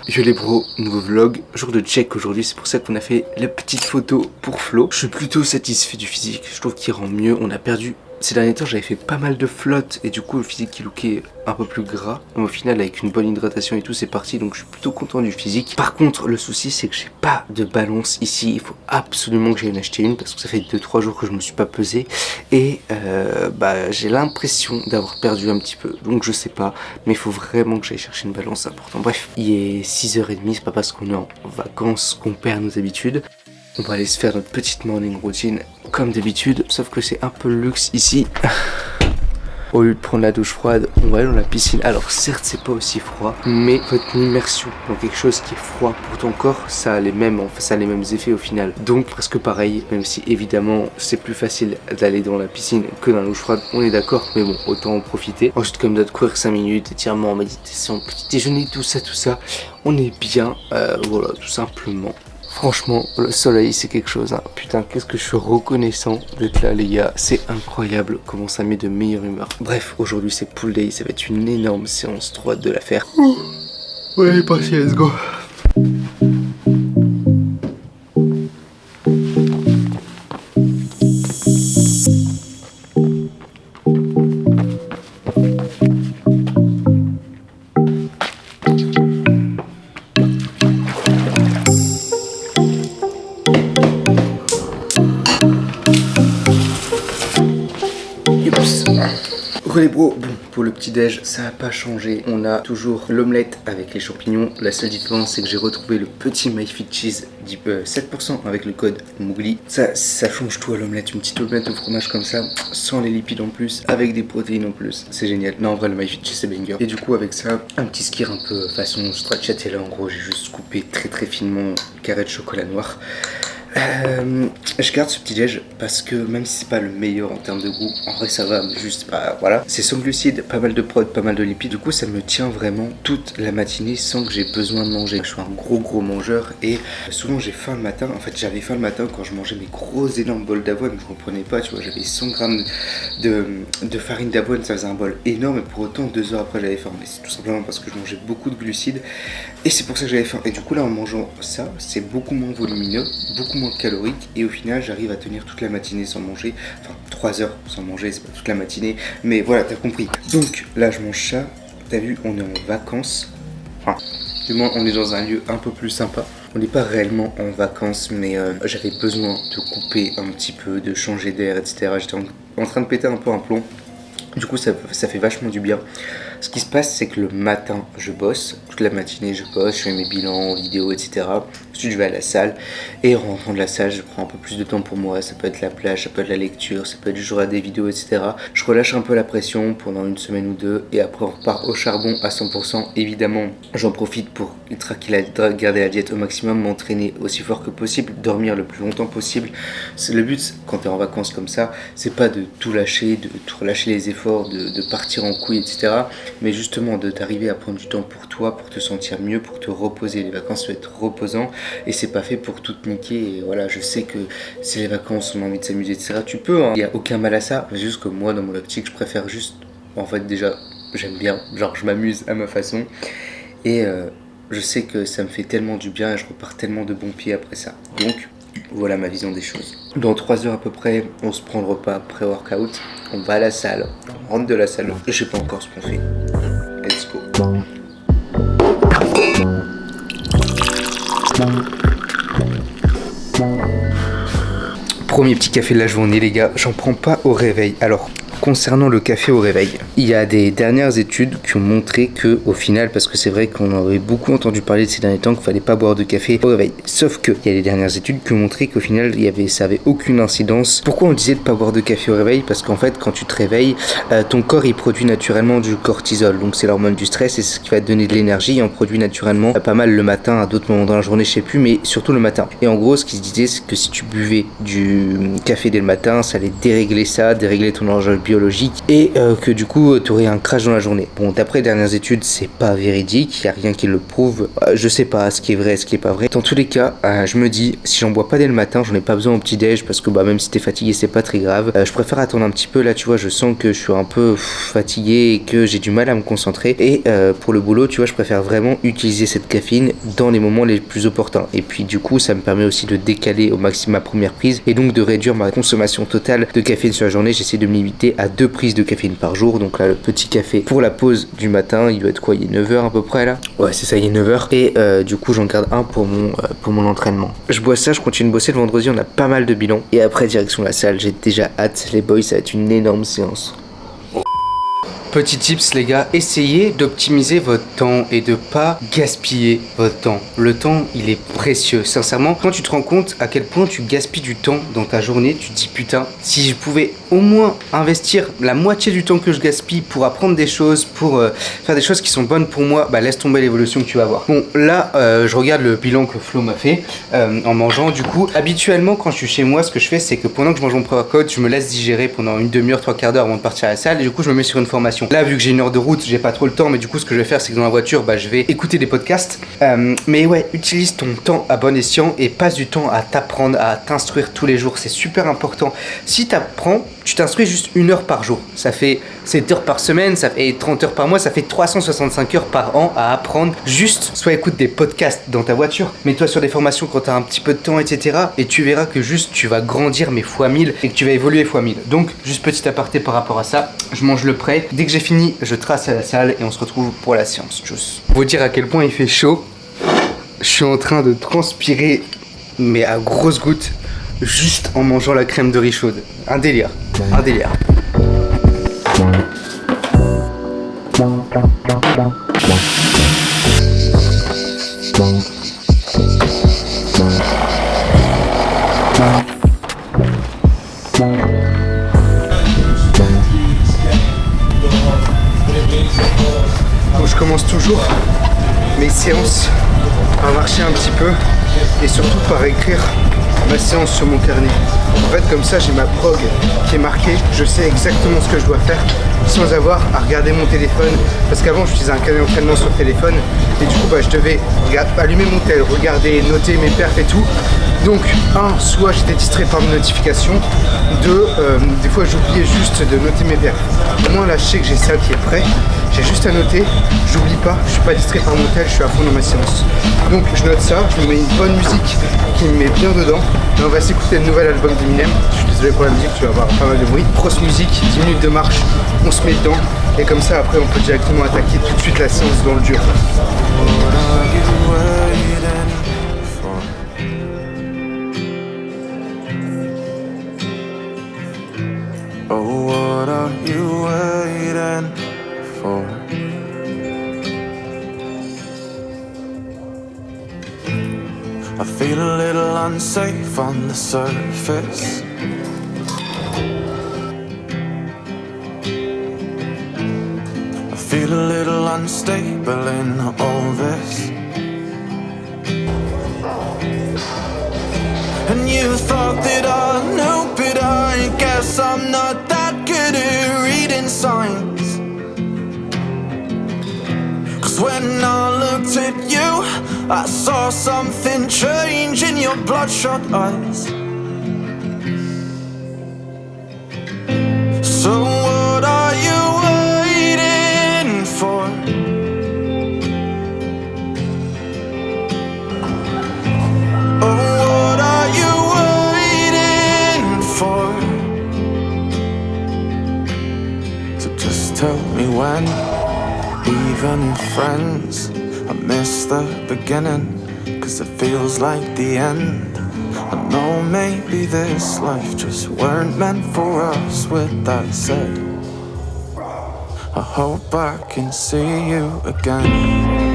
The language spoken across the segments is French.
Yo les bros, nouveau vlog, jour de check aujourd'hui, c'est pour ça qu'on a fait la petite photo pour Flo. Je suis plutôt satisfait du physique, je trouve qu'il rend mieux, on a perdu. Ces derniers temps j'avais fait pas mal de flotte et du coup le physique qui lookait un peu plus gras. Mais au final avec une bonne hydratation et tout c'est parti, donc je suis plutôt content du physique. Par contre le souci c'est que j'ai pas de balance ici, il faut absolument que j'aille en acheter une parce que ça fait 2-3 jours que je me suis pas pesé. Et j'ai l'impression d'avoir perdu un petit peu, donc je sais pas, mais il faut vraiment que j'aille chercher une balance, c'est important. Bref, il est 6h30, c'est pas parce qu'on est en vacances qu'on perd nos habitudes. On va aller se faire notre petite morning routine comme d'habitude, sauf que c'est un peu le luxe ici. Au lieu de prendre la douche froide, on va aller dans la piscine. Alors certes c'est pas aussi froid, mais votre immersion dans quelque chose qui est froid pour ton corps, ça a les mêmes effets au final. Donc presque pareil, même si évidemment c'est plus facile d'aller dans la piscine que dans la douche froide, on est d'accord, mais bon, autant en profiter. Ensuite comme d'hab, courir 5 minutes, étirement, méditation, petit déjeuner, tout ça, on est bien, voilà, tout simplement. Franchement, le soleil c'est quelque chose, hein. Putain, qu'est-ce que je suis reconnaissant d'être là les gars, c'est incroyable comment ça met de meilleure humeur. Bref, aujourd'hui c'est pool day, ça va être une énorme séance, trop hâte de la faire. Ouais, passez, let's go. Les bros, bon, pour le petit déj ça n'a pas changé, on a toujours l'omelette avec les champignons. La seule différence c'est que j'ai retrouvé le petit MyFit Cheese 7% avec le code Mougli. Ça change tout à l'omelette, une petite omelette au fromage comme ça, sans les lipides en plus, avec des protéines en plus, c'est génial. Non en vrai le MyFit Cheese c'est banger. Et du coup avec ça, un petit skir un peu façon stracciatella, en gros j'ai juste coupé très finement carré de chocolat noir. Je garde ce petit déj parce que même si c'est pas le meilleur en termes de goût, en vrai ça va, mais juste voilà, c'est sans glucides, pas mal de prod, pas mal de lipides, du coup ça me tient vraiment toute la matinée sans que j'ai besoin de manger. Je suis un gros mangeur et souvent j'ai faim le matin. En fait j'avais faim le matin quand je mangeais mes gros énormes bols d'avoine, je comprenais pas, tu vois, j'avais 100 grammes de farine d'avoine, ça faisait un bol énorme et pour autant 2 heures après j'avais faim. Mais c'est tout simplement parce que je mangeais beaucoup de glucides et c'est pour ça que j'avais faim. Et du coup là en mangeant ça, c'est beaucoup moins volumineux, beaucoup moins calorique et au final j'arrive à tenir toute la matinée sans manger, enfin 3 heures sans manger, c'est pas toute la matinée, mais voilà, t'as compris. Donc là je mange ça, t'as vu, on est en vacances, enfin du moins on est dans un lieu un peu plus sympa. On n'est pas réellement en vacances, mais j'avais besoin de couper un petit peu, de changer d'air, etc. J'étais en train de péter un peu un plomb. Du coup ça fait vachement du bien. Ce qui se passe c'est que le matin je bosse, toute la matinée je bosse, je fais mes bilans, vidéos, etc. Ensuite je vais à la salle et en rentrant de la salle je prends un peu plus de temps pour moi. Ça peut être la plage, ça peut être la lecture, ça peut être juste regarder des vidéos, etc. Je relâche un peu la pression pendant une semaine ou deux et après on repart au charbon à 100%. Évidemment j'en profite pour garder la diète au maximum, m'entraîner aussi fort que possible, dormir le plus longtemps possible. C'est le but quand tu es en vacances comme ça, c'est pas de tout lâcher, de tout relâcher les efforts, de partir en couille, etc. Mais justement de t'arriver à prendre du temps pour toi, pour te sentir mieux, pour te reposer. Les vacances doivent être reposant et c'est pas fait pour tout niquer. Et voilà, je sais que c'est les vacances, on a envie de s'amuser, etc. Tu peux, hein. Il n'y a aucun mal à ça. C'est juste que moi, dans mon optique, je préfère juste, en fait déjà, j'aime bien, genre je m'amuse à ma façon. Et je sais que ça me fait tellement du bien et je repars tellement de bons pieds après ça. Donc voilà ma vision des choses. Dans 3 heures à peu près, on se prend le repas pré-workout, on va à la salle, on rentre de la salle, et je sais pas encore ce qu'on fait. Let's go. Premier petit café de la journée les gars, j'en prends pas au réveil. Alors concernant le café au réveil, il y a des dernières études qui ont montré que au final, parce que c'est vrai qu'on aurait beaucoup entendu parler de ces derniers temps qu'il fallait pas boire de café au réveil, sauf que il y a des dernières études qui ont montré qu'au final ça avait aucune incidence. Pourquoi on disait de pas boire de café au réveil? Parce qu'en fait quand tu te réveilles, ton corps il produit naturellement du cortisol, donc c'est l'hormone du stress et c'est ce qui va te donner de l'énergie et on produit naturellement pas mal le matin, à d'autres moments dans la journée je sais plus, mais surtout le matin. Et en gros ce qui se disait c'est que si tu buvais du café dès le matin, ça allait dérégler ton horloge biologique et que du coup tu aurais un crash dans la journée. Bon, d'après les dernières études, c'est pas véridique, il y a rien qui le prouve. Je sais pas ce qui est vrai, ce qui est pas vrai. Dans tous les cas, je me dis, si j'en bois pas dès le matin, j'en ai pas besoin au petit-déj parce que même si t'es fatigué, c'est pas très grave. Je préfère attendre un petit peu. Là, tu vois, je sens que je suis un peu fatigué et que j'ai du mal à me concentrer. Et pour le boulot, tu vois, je préfère vraiment utiliser cette caféine dans les moments les plus opportuns. Et puis du coup, ça me permet aussi de décaler au maximum ma première prise et donc de réduire ma consommation totale de caféine sur la journée. J'essaie de me limiter à 2 prises de caféine par jour. Donc là, le petit café pour la pause du matin, il doit être quoi? Il est 9h à peu près là? Ouais, c'est ça, il est 9h. Et du coup, j'en garde un pour mon entraînement. Je bois ça, je continue de bosser le vendredi, on a pas mal de bilans. Et après, direction la salle, j'ai déjà hâte. Les boys, ça va être une énorme séance. Petit tips les gars, essayez d'optimiser votre temps et de pas gaspiller votre temps. Le temps, il est précieux. Sincèrement, quand tu te rends compte à quel point tu gaspilles du temps dans ta journée, tu te dis putain, si je pouvais au moins investir la moitié du temps que je gaspille pour apprendre des choses, pour faire des choses qui sont bonnes pour moi, laisse tomber l'évolution que tu vas avoir. Bon, là, je regarde le bilan que Flo m'a fait en mangeant. Du coup, habituellement, quand je suis chez moi, ce que je fais, c'est que pendant que je mange mon pré-workout, je me laisse digérer pendant une demi-heure, 3/4 d'heure avant de partir à la salle. Et du coup, je me mets sur une formation. Là, vu que j'ai une heure de route, j'ai pas trop le temps, mais du coup, ce que je vais faire, c'est que dans la voiture, je vais écouter des podcasts. Mais ouais, utilise ton temps à bon escient et passe du temps à t'apprendre, à t'instruire tous les jours. C'est super important. Si t'apprends, tu t'instruis juste 1 heure par jour. Ça fait 7 heures par semaine, ça fait 30 heures par mois, ça fait 365 heures par an à apprendre. Juste, soit écoute des podcasts dans ta voiture, mets-toi sur des formations quand t'as un petit peu de temps, etc. Et tu verras que juste, tu vas grandir mais fois 1000 et que tu vas évoluer fois 1000. Donc, juste petit aparté par rapport à ça, je mange le prêt. Dès que j'ai fini, je trace à la salle et on se retrouve pour la séance. Tchuss. Pour vous dire à quel point il fait chaud, je suis en train de transpirer, mais à grosses gouttes, juste en mangeant la crème de riz chaude. Un délire, un délire. Donc je commence toujours mes séances par marcher un petit peu et surtout par écrire ma séance sur mon carnet. En fait, comme ça, j'ai ma prog qui est marquée, je sais exactement ce que je dois faire sans avoir à regarder mon téléphone, parce qu'avant j'utilisais un carnet d'entraînement sur le téléphone et du coup je devais allumer mon tel, regarder, noter mes perfs et tout. Donc soit j'étais distrait par mes notifications, des fois j'oubliais juste de noter mes perfs. Au moins là je sais que j'ai ça qui est prêt, j'ai juste à noter, j'oublie pas, je suis pas distrait par mon tel, je suis à fond dans ma séance. Donc je note ça, je me mets une bonne musique qui me met bien dedans. Là on va s'écouter le nouvel album d'Eminem. Je suis désolé pour la musique, tu vas avoir pas mal de bruit. Grosse musique, 10 minutes de marche, on se met dedans et comme ça après on peut directement attaquer tout de suite la séance dans le dur. Oh, what are you waiting for? I feel a little unsafe on the surface. I feel a little unstable in all this. And you thought that I knew, but I guess I'm not that good at reading signs. 'Cause when I looked at you, I saw something change in your bloodshot eyes. So what are you waiting for? Tell me when, even friends, I miss the beginning, 'cause it feels like the end. I know maybe this life just weren't meant for us. With that said, I hope I can see you again.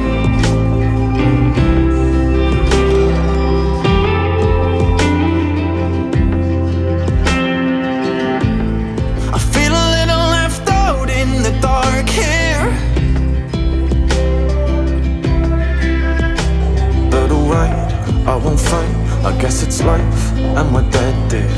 I won't fight, I guess it's life, and we're dead, dear.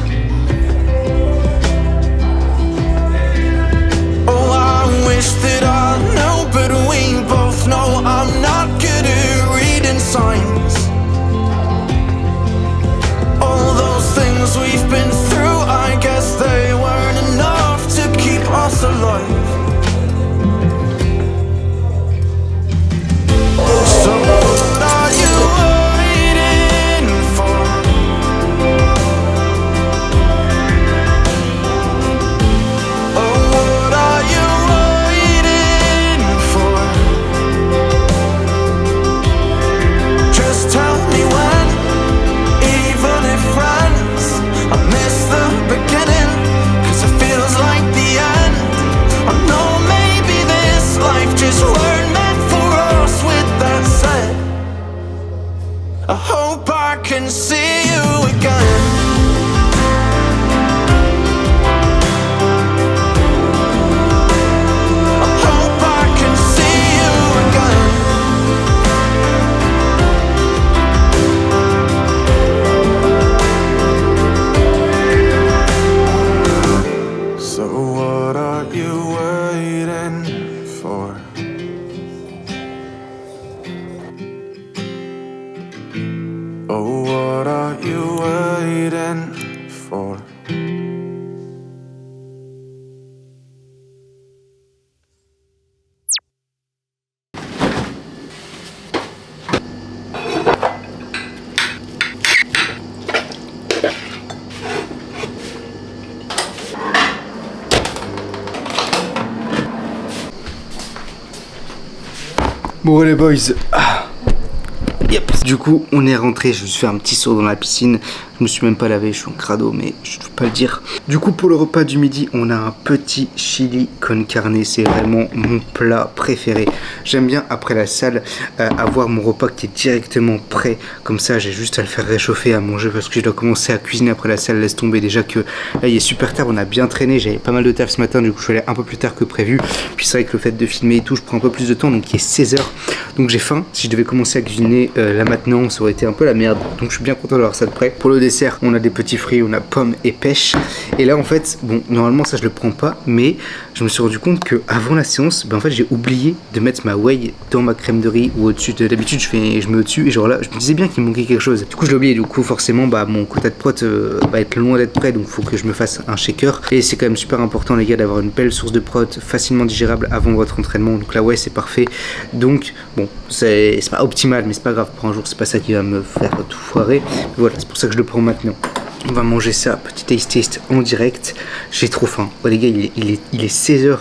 Bon les boys, yep. Du coup on est rentré, je me suis fait un petit saut dans la piscine. Je me suis même pas lavé, je suis en crado, mais je ne veux pas le dire. Du coup pour le repas du midi, on a un petit chili con carne. C'est vraiment mon plat préféré. J'aime bien après la salle avoir mon repas qui est directement prêt. Comme ça j'ai juste à le faire réchauffer, à manger, parce que je dois commencer à cuisiner après la salle. Laisse tomber déjà que là il est super tard, on a bien traîné. J'avais pas mal de taf ce matin, du coup je suis allé un peu plus tard que prévu. Puis c'est vrai que le fait de filmer et tout, je prends un peu plus de temps, donc il est 16h. Donc j'ai faim. Si je devais commencer à cuisiner là maintenant, ça aurait été un peu la merde. Donc je suis bien content d'avoir ça de prêt. Pour le dessert, on a des petits fruits, on a pommes et pêche. Et là en fait, bon, normalement ça je le prends pas, mais je me suis rendu compte que avant la séance, en fait j'ai oublié de mettre ma whey dans ma crème de riz ou au-dessus. D'habitude je mets au-dessus et genre là je me disais bien qu'il me manquait quelque chose. Du coup je l'ai oublié. Du coup forcément mon quota de prot va être loin d'être prêt, donc faut que je me fasse un shaker. Et c'est quand même super important les gars d'avoir une belle source de prot facilement digérable avant votre entraînement. Donc là ouais c'est parfait. Donc bon c'est pas optimal, mais c'est pas grave, pour un jour c'est pas ça qui va me faire tout foirer. Mais voilà, c'est pour ça que je le prends maintenant. On va manger ça, petit taste en direct. J'ai trop faim. Oh les gars, il est 16h.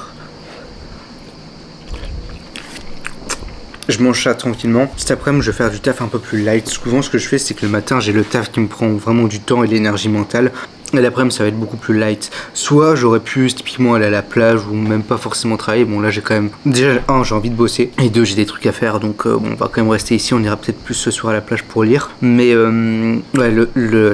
Je mange ça tranquillement. Cet après-midi, je vais faire du taf un peu plus light. Souvent, ce que je fais, c'est que le matin, j'ai le taf qui me prend vraiment du temps et de l'énergie mentale. Et l'après-midi, ça va être beaucoup plus light. Soit j'aurais pu typiquement aller à la plage ou même pas forcément travailler. Bon, là, j'ai quand même. Déjà, j'ai envie de bosser. Et deux, j'ai des trucs à faire. Donc, bon, on va quand même rester ici. On ira peut-être plus ce soir à la plage pour lire. Mais, ouais,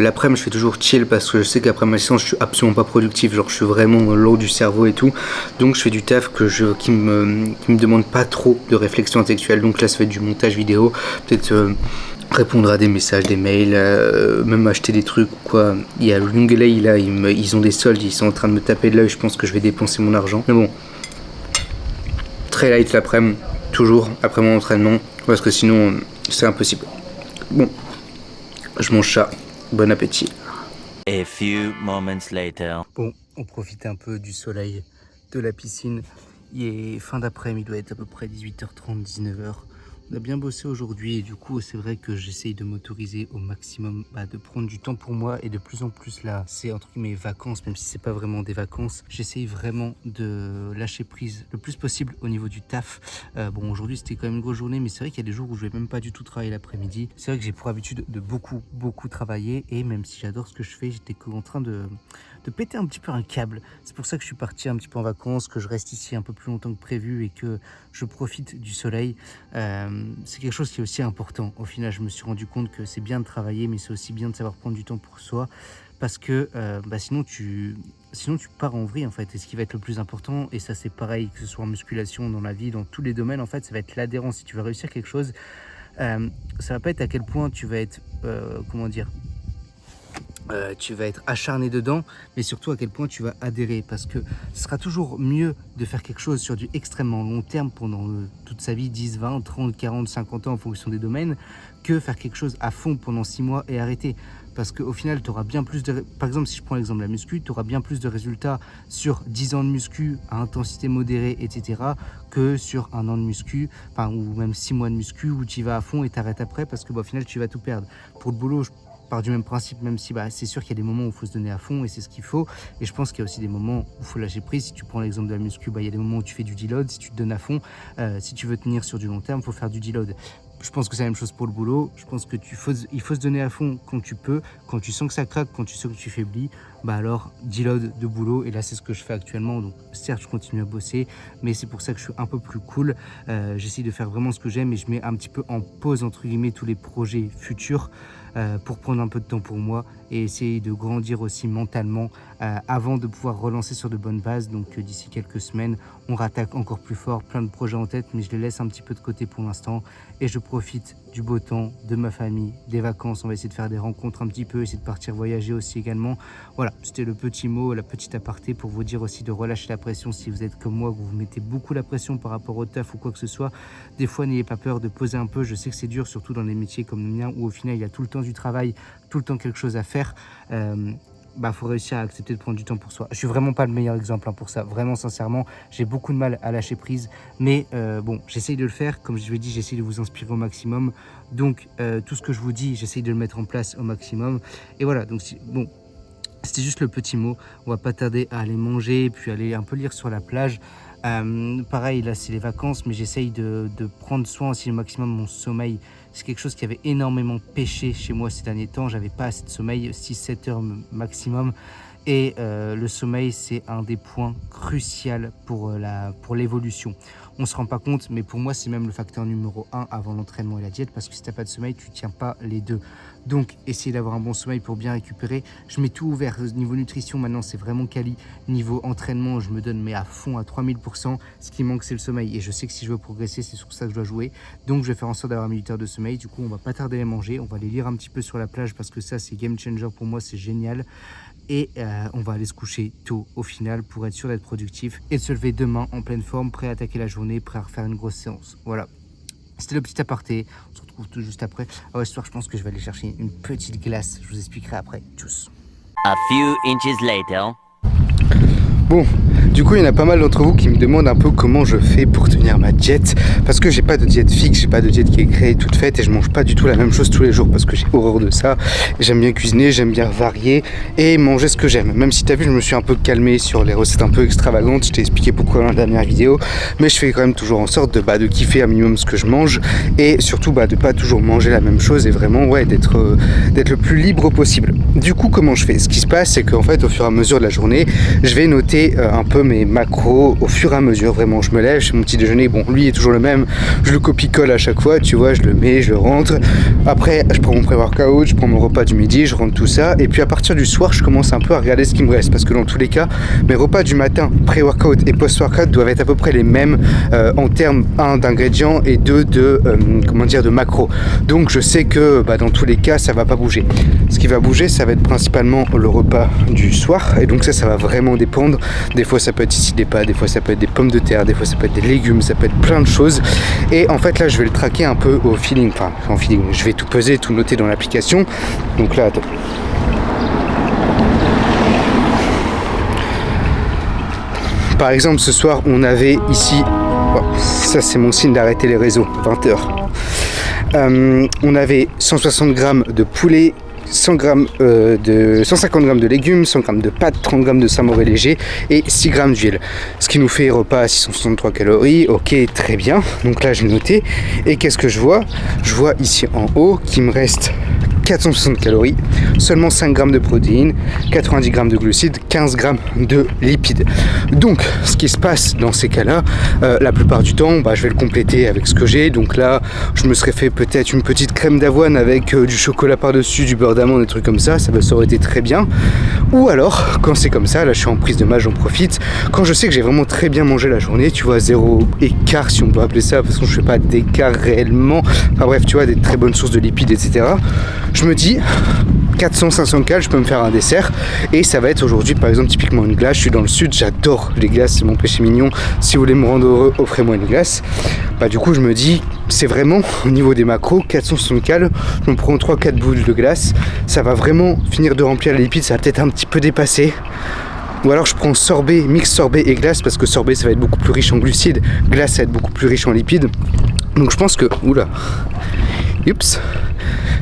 l'après-midi, je fais toujours chill parce que je sais qu'après ma séance, je suis absolument pas productif. Genre, je suis vraiment dans l'eau du cerveau et tout. Donc, je fais du taf qui me demande pas trop de réflexion intellectuelle. Donc, là, ça va être du montage vidéo. Peut-être. Répondre à des messages, des mails, même acheter des trucs ou quoi. Il y a Lungelei là, ils ont des soldes, ils sont en train de me taper de l'œil, je pense que je vais dépenser mon argent. Mais bon, très light l'après-midi, toujours après mon entraînement, parce que sinon c'est impossible. Bon, je mange ça, bon appétit. A few moments later. Bon, on profite un peu du soleil, de la piscine. Il est fin d'après-midi, il doit être à peu près 18h30, 19h. On a bien bossé aujourd'hui et du coup c'est vrai que j'essaye de m'autoriser au maximum de prendre du temps pour moi, et de plus en plus là c'est entre mes vacances, même si c'est pas vraiment des vacances, j'essaye vraiment de lâcher prise le plus possible au niveau du taf. Bon aujourd'hui c'était quand même une grosse journée, mais c'est vrai qu'il y a des jours où je vais même pas du tout travailler l'après-midi. C'est vrai que j'ai pour habitude de beaucoup travailler, et même si j'adore ce que je fais, j'étais en train de péter un petit peu un câble. C'est pour ça que je suis parti un petit peu en vacances, que je reste ici un peu plus longtemps que prévu et que je profite du soleil. C'est quelque chose qui est aussi important. Au final, je me suis rendu compte que c'est bien de travailler, mais c'est aussi bien de savoir prendre du temps pour soi, parce que sinon tu pars en vrille en fait. Et ce qui va être le plus important, et ça c'est pareil que ce soit en musculation, dans la vie, dans tous les domaines en fait, ça va être l'adhérence. Si tu veux réussir quelque chose, ça va pas être à quel point tu vas être tu vas être acharné dedans, mais surtout à quel point tu vas adhérer, parce que ce sera toujours mieux de faire quelque chose sur du extrêmement long terme pendant toute sa vie, 10, 20, 30, 40, 50 ans en fonction des domaines, que faire quelque chose à fond pendant 6 mois et arrêter. Parce qu'au final, tu auras bien plus de... Par exemple, si je prends l'exemple de la muscu, tu auras bien plus de résultats sur 10 ans de muscu à intensité modérée, etc., que sur un an de muscu, ou même 6 mois de muscu où tu y vas à fond et t'arrêtes après, parce que au final, tu vas tout perdre. Pour le boulot, je pars du même principe, même si c'est sûr qu'il y a des moments où il faut se donner à fond et c'est ce qu'il faut, et je pense qu'il y a aussi des moments où il faut lâcher prise. Si tu prends l'exemple de la muscu, il y a des moments où tu fais du deload. Si tu te donnes à fond, si tu veux tenir sur du long terme, il faut faire du deload. Je pense que c'est la même chose pour le boulot. Je pense que il faut se donner à fond quand tu peux, quand tu sens que ça craque, quand tu sens que tu faiblis, alors deload de boulot. Et là c'est ce que je fais actuellement. Donc certes je continue à bosser, mais c'est pour ça que je suis un peu plus cool. J'essaie de faire vraiment ce que j'aime, et je mets un petit peu en pause entre guillemets tous les projets futurs, pour prendre un peu de temps pour moi et essayer de grandir aussi mentalement, avant de pouvoir relancer sur de bonnes bases. Donc d'ici quelques semaines on rattaque encore plus fort, plein de projets en tête, mais je les laisse un petit peu de côté pour l'instant, et je profite du beau temps, de ma famille, des vacances. On va essayer de faire des rencontres un petit peu, essayer de partir voyager aussi également. Voilà, c'était le petit mot, la petite aparté pour vous dire aussi de relâcher la pression. Si vous êtes comme moi, que vous mettez beaucoup la pression par rapport au taf ou quoi que ce soit, des fois n'ayez pas peur de poser un peu. Je sais que c'est dur, surtout dans des métiers comme le mien où au final il y a tout le temps du travail, tout le temps quelque chose à faire. Faut réussir à accepter de prendre du temps pour soi. Je suis vraiment pas le meilleur exemple pour ça, vraiment sincèrement, j'ai beaucoup de mal à lâcher prise, mais j'essaye de le faire. Comme je vous l'ai dit, j'essaye de vous inspirer au maximum, donc tout ce que je vous dis, j'essaye de le mettre en place au maximum. Et voilà, donc c'était juste le petit mot. On va pas tarder à aller manger, puis aller un peu lire sur la plage. Pareil, là c'est les vacances, mais j'essaye de prendre soin aussi le maximum de mon sommeil. C'est quelque chose qui avait énormément pêché chez moi ces derniers temps. J'avais pas assez de sommeil, 6-7 heures maximum. Et le sommeil, c'est un des points cruciaux pour l'évolution. On ne se rend pas compte, mais pour moi, c'est même le facteur numéro 1 avant l'entraînement et la diète, parce que si tu n'as pas de sommeil, tu ne tiens pas les deux. Donc, essayer d'avoir un bon sommeil pour bien récupérer. Je mets tout ouvert. Niveau nutrition, maintenant, c'est vraiment quali. Niveau entraînement, je me donne mais à fond, à 3000%. Ce qui manque, c'est le sommeil. Et je sais que si je veux progresser, c'est sur ça que je dois jouer. Donc, je vais faire en sorte d'avoir 1 heure de sommeil. Du coup, on va pas tarder à les manger. On va les lire un petit peu sur la plage, parce que ça, c'est game changer pour moi, c'est génial. Et on va aller se coucher tôt au final pour être sûr d'être productif et de se lever demain en pleine forme, prêt à attaquer la journée, prêt à refaire une grosse séance. Voilà. C'était le petit aparté. On se retrouve tout juste après. Ah ouais, ce soir, je pense que je vais aller chercher une petite glace. Je vous expliquerai après. Tchuss. A few inches later. Bon, du coup, il y en a pas mal d'entre vous qui me demandent un peu comment je fais pour tenir ma diète. Parce que j'ai pas de diète fixe, j'ai pas de diète qui est créée toute faite et je mange pas du tout la même chose tous les jours parce que j'ai horreur de ça. J'aime bien cuisiner, j'aime bien varier et manger ce que j'aime. Même si t'as vu, je me suis un peu calmé sur les recettes un peu extravagantes. Je t'ai expliqué pourquoi dans la dernière vidéo. Mais je fais quand même toujours en sorte de kiffer un minimum ce que je mange et surtout de pas toujours manger la même chose et vraiment d'être le plus libre possible. Du coup, comment je fais? Ce qui se passe, c'est qu'en fait, au fur et à mesure de la journée, je vais noter un peu mes macros au fur et à mesure. Vraiment, je me lève, je fais mon petit déjeuner, bon, lui est toujours le même, je le copie-colle à chaque fois, tu vois, je le mets, je le rentre. Après, je prends mon pré-workout, je prends mon repas du midi, je rentre tout ça, et puis à partir du soir, je commence un peu à regarder ce qui me reste, parce que dans tous les cas, mes repas du matin, pré-workout et post-workout doivent être à peu près les mêmes en termes, 1 d'ingrédients et 2 de macros. Donc je sais que dans tous les cas, ça va pas bouger. Ce qui va bouger, ça va être principalement le repas du soir, et donc ça va vraiment dépendre. Des fois ça peut être ici des pâtes, des fois ça peut être des pommes de terre, des fois ça peut être des légumes, ça peut être plein de choses. Et en fait là je vais le traquer un peu au feeling, enfin en feeling, je vais tout peser, tout noter dans l'application. Donc là attends. Par exemple ce soir on avait ici, oh, ça c'est mon signe d'arrêter les réseaux, 20h. On avait 160 grammes de poulet, 150 grammes de légumes, 100 grammes de pâtes, 30 grammes de samouraï léger et 6 grammes d'huile. Ce qui nous fait repas à 663 calories. Ok, très bien. Donc là, j'ai noté. Et qu'est-ce que je vois? Je vois ici en haut qu'il me reste 460 calories, seulement 5 grammes de protéines, 90 grammes de glucides, 15 grammes de lipides. Donc, ce qui se passe dans ces cas-là, la plupart du temps, je vais le compléter avec ce que j'ai. Donc là, je me serais fait peut-être une petite crème d'avoine avec du chocolat par-dessus, du beurre d'amande, des trucs comme ça aurait été très bien. Ou alors, quand c'est comme ça, là je suis en prise de masse, j'en profite. Quand je sais que j'ai vraiment très bien mangé la journée, tu vois, 0 écart si on peut appeler ça, parce que je fais pas d'écart réellement. Enfin bref, tu vois, des très bonnes sources de lipides, etc. Je me dis 400-500 calories, je peux me faire un dessert et ça va être aujourd'hui par exemple typiquement une glace. Je suis dans le sud, j'adore les glaces, c'est mon péché mignon. Si vous voulez me rendre heureux, offrez-moi une glace. Du coup je me dis c'est vraiment au niveau des macros 460 calories, je me prends 3-4 boules de glace, ça va vraiment finir de remplir les lipides, ça va peut-être un petit peu dépasser. Ou alors je prends sorbet, mix sorbet et glace, parce que sorbet ça va être beaucoup plus riche en glucides, glace ça va être beaucoup plus riche en lipides. Donc je pense que,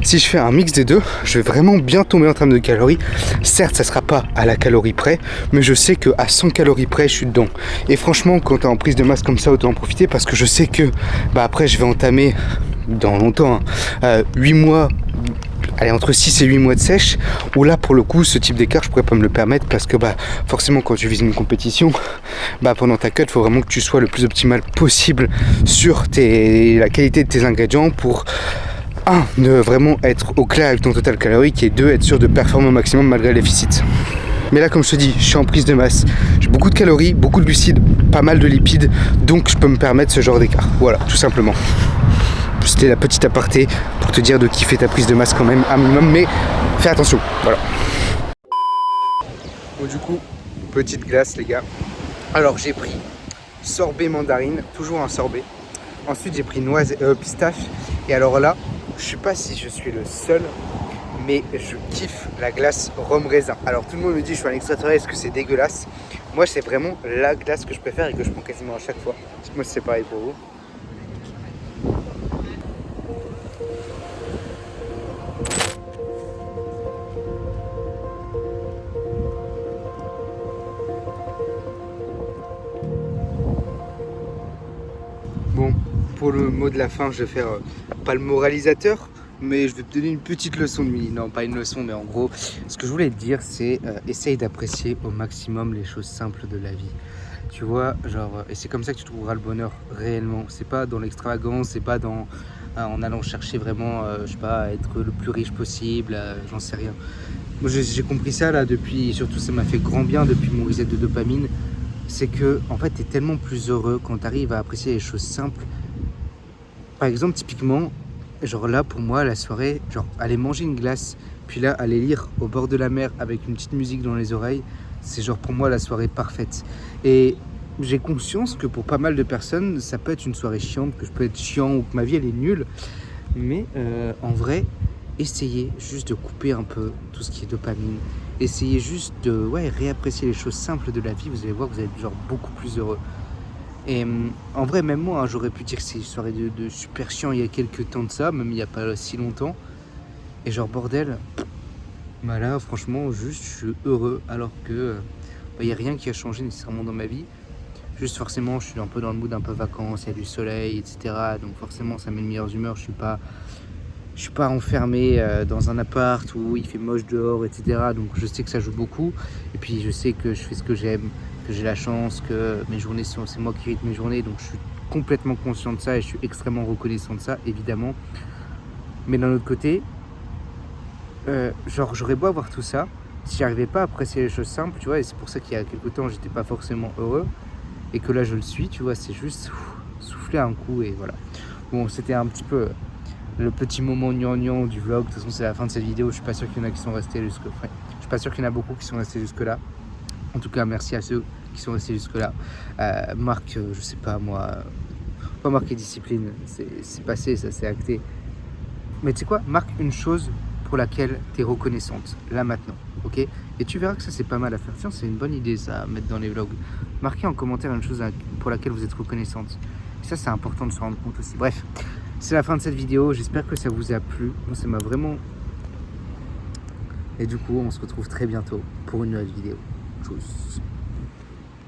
si je fais un mix des deux, je vais vraiment bien tomber en termes de calories. Certes, ça sera pas à la calorie près, mais je sais qu'à 100 calories près, je suis dedans. Et franchement, quand tu es en prise de masse comme ça, autant en profiter, parce que je sais que après, je vais entamer dans longtemps 8 mois. Allez, entre 6 et 8 mois de sèche, où là pour le coup ce type d'écart je pourrais pas me le permettre, parce que forcément quand tu vises une compétition, pendant ta cut il faut vraiment que tu sois le plus optimal possible sur la qualité de tes ingrédients pour de vraiment être au clair avec ton total calorique, et 2, être sûr de performer au maximum malgré les déficits. Mais là comme je te dis, je suis en prise de masse, j'ai beaucoup de calories, beaucoup de glucides, pas mal de lipides, donc je peux me permettre ce genre d'écart, voilà, tout simplement. C'était la petite aparté pour te dire de kiffer ta prise de masse quand même un minimum, mais fais attention, voilà. Bon, du coup, petite glace les gars. Alors j'ai pris sorbet mandarine, toujours un sorbet. Ensuite j'ai pris pistache. Et alors là, je sais pas si je suis le seul, mais je kiffe la glace rhum raisin. Alors tout le monde me dit je suis un extraterrestre, que c'est dégueulasse. Moi c'est vraiment la glace que je préfère et que je prends quasiment à chaque fois. Dites-moi si c'est pareil pour vous. Bon, pour le mot de la fin, je vais faire pas le moralisateur, mais je vais te donner une petite leçon de mini. Non, pas une leçon, mais en gros, ce que je voulais te dire, c'est essaye d'apprécier au maximum les choses simples de la vie. Tu vois, genre, et c'est comme ça que tu trouveras le bonheur réellement. C'est pas dans l'extravagance, c'est pas dans en allant chercher vraiment, je sais pas, être le plus riche possible, j'en sais rien. Moi, j'ai compris ça là depuis, surtout ça m'a fait grand bien depuis mon reset de dopamine. C'est que, en fait, t'es tellement plus heureux quand t'arrives à apprécier les choses simples. Par exemple, typiquement, genre là, pour moi, la soirée, genre aller manger une glace, puis là, aller lire au bord de la mer avec une petite musique dans les oreilles, c'est genre pour moi la soirée parfaite. Et j'ai conscience que pour pas mal de personnes, ça peut être une soirée chiante, que je peux être chiant ou que ma vie elle est nulle. Mais en vrai, essayez juste de couper un peu tout ce qui est dopamine. Essayez juste de réapprécier les choses simples de la vie. Vous allez voir que vous allez être genre beaucoup plus heureux. Et en vrai, même moi, j'aurais pu dire que c'est une soirée de super chiant il y a quelques temps de ça, même il n'y a pas si longtemps. Et genre bordel, bah là franchement juste je suis heureux alors que il n'y a rien qui a changé nécessairement dans ma vie. Juste forcément je suis un peu dans le mood un peu vacances, il y a du soleil, etc. Donc forcément ça met de meilleures humeurs, je suis pas enfermé dans un appart où il fait moche dehors, etc. Donc je sais que ça joue beaucoup. Et puis je sais que je fais ce que j'aime, que j'ai la chance, que mes journées c'est moi qui rythme mes journées. Donc je suis complètement conscient de ça et je suis extrêmement reconnaissant de ça, évidemment. Mais d'un autre côté, genre j'aurais beau avoir tout ça, si j'arrivais pas à apprécier les choses simples, tu vois, et c'est pour ça qu'il y a quelques temps j'étais pas forcément heureux, et que là je le suis, tu vois, c'est juste souffler un coup et voilà. Bon, c'était un petit peu le petit moment gnangnan du vlog. De toute façon c'est la fin de cette vidéo, je suis pas sûr qu'il y en a qui sont restés jusque là. Je suis pas sûr qu'il y en a beaucoup qui sont restés jusque là. En tout cas merci à ceux qui sont restés jusque là. Marc, je sais pas moi, pas marquer discipline, c'est passé, ça c'est acté. Mais tu sais quoi, marque une chose pour laquelle tu es reconnaissante, là maintenant, ok? Et tu verras que ça c'est pas mal à faire. Tiens, c'est une bonne idée ça à mettre dans les vlogs. Marquez en commentaire une chose pour laquelle vous êtes reconnaissante. Et ça c'est important de se rendre compte aussi. Bref, c'est la fin de cette vidéo, j'espère que ça vous a plu. Moi ça m'a vraiment... Et du coup on se retrouve très bientôt pour une nouvelle vidéo. Tchuss.